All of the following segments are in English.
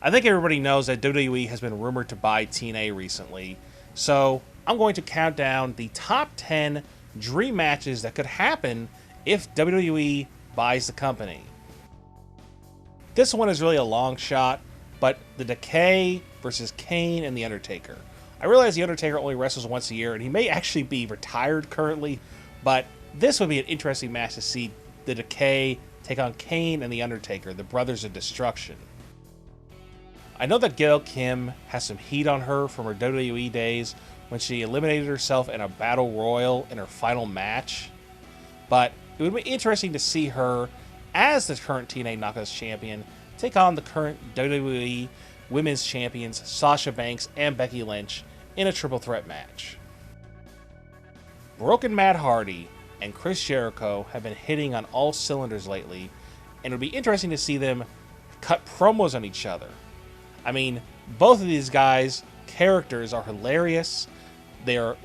I think everybody knows that WWE has been rumored to buy TNA recently, so I'm going to count down the top 10 dream matches that could happen if WWE buys the company. This one is really a long shot, but the Decay versus Kane and The Undertaker. I realize The Undertaker only wrestles once a year, and he may actually be retired currently, but this would be an interesting match to see the Decay take on Kane and The Undertaker, the Brothers of Destruction. I know that Gail Kim has some heat on her from her WWE days when she eliminated herself in a battle royal in her final match, but it would be interesting to see her, as the current TNA Knockouts champion, take on the current WWE Women's Champions Sasha Banks and Becky Lynch in a triple threat match. Broken Matt Hardy and Chris Jericho have been hitting on all cylinders lately, and it would be interesting to see them cut promos on each other. I mean, both of these guys' characters are hilarious. They're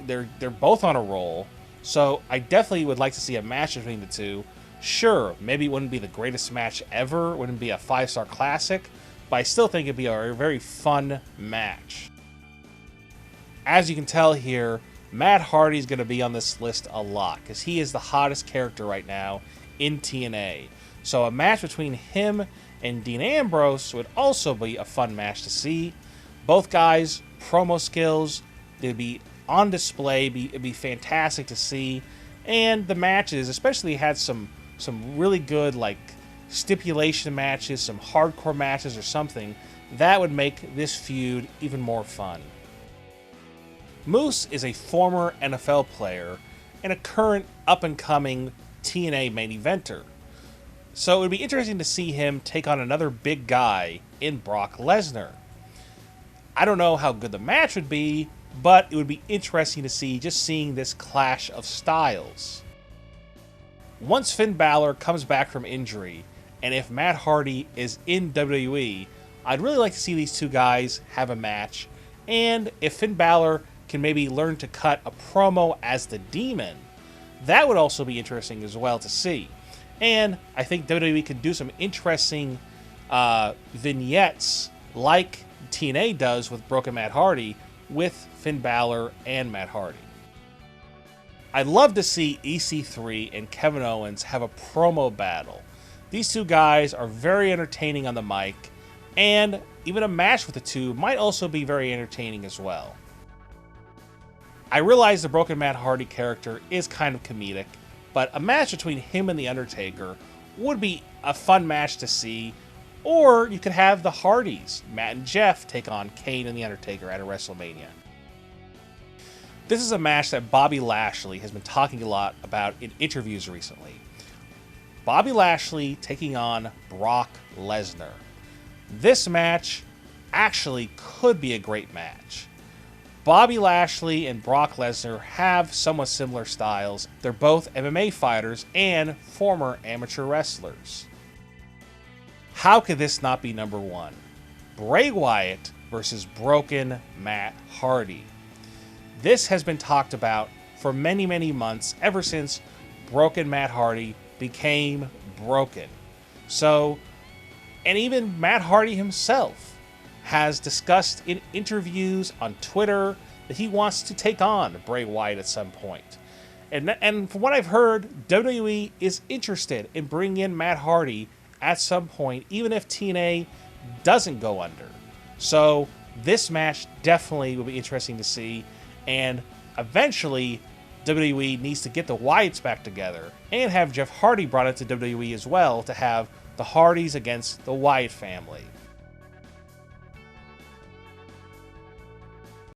both on a roll, so I definitely would like to see a match between the two. Sure, maybe it wouldn't be the greatest match ever, wouldn't be a 5-star classic, but I still think it'd be a very fun match. As you can tell here, Matt Hardy's going to be on this list a lot, because he is the hottest character right now in TNA. So a match between him and Dean Ambrose would also be a fun match to see. Both guys' promo skills, they'd be on display, it'd be fantastic to see. And the matches, especially had some really good like stipulation matches, some hardcore matches or something, that would make this feud even more fun. Moose is a former NFL player and a current up-and-coming TNA main eventer. So it would be interesting to see him take on another big guy in Brock Lesnar. I don't know how good the match would be, but it would be interesting to see just seeing this clash of styles. Once Finn Balor comes back from injury, and if Matt Hardy is in WWE, I'd really like to see these two guys have a match, and if Finn Balor can maybe learn to cut a promo as the Demon, that would also be interesting as well to see. And I think WWE could do some interesting vignettes like TNA does with Broken Matt Hardy with Finn Balor and Matt Hardy. I'd love to see EC3 and Kevin Owens have a promo battle. These two guys are very entertaining on the mic, and even a match with the two might also be very entertaining as well. I realize the Broken Matt Hardy character is kind of comedic, but a match between him and The Undertaker would be a fun match to see. Or you could have the Hardys, Matt and Jeff, take on Kane and The Undertaker at a WrestleMania. This is a match that Bobby Lashley has been talking a lot about in interviews recently. Bobby Lashley taking on Brock Lesnar. This match actually could be a great match. Bobby Lashley and Brock Lesnar have somewhat similar styles. They're both MMA fighters and former amateur wrestlers. How could this not be number one? Bray Wyatt versus Broken Matt Hardy. This has been talked about for many, many months, ever since Broken Matt Hardy became broken. So, and even Matt Hardy himself has discussed in interviews on Twitter that he wants to take on Bray Wyatt at some point. And from what I've heard, WWE is interested in bringing in Matt Hardy at some point, even if TNA doesn't go under. So this match definitely will be interesting to see, and eventually WWE needs to get the Wyatts back together and have Jeff Hardy brought into WWE as well to have the Hardys against the Wyatt family.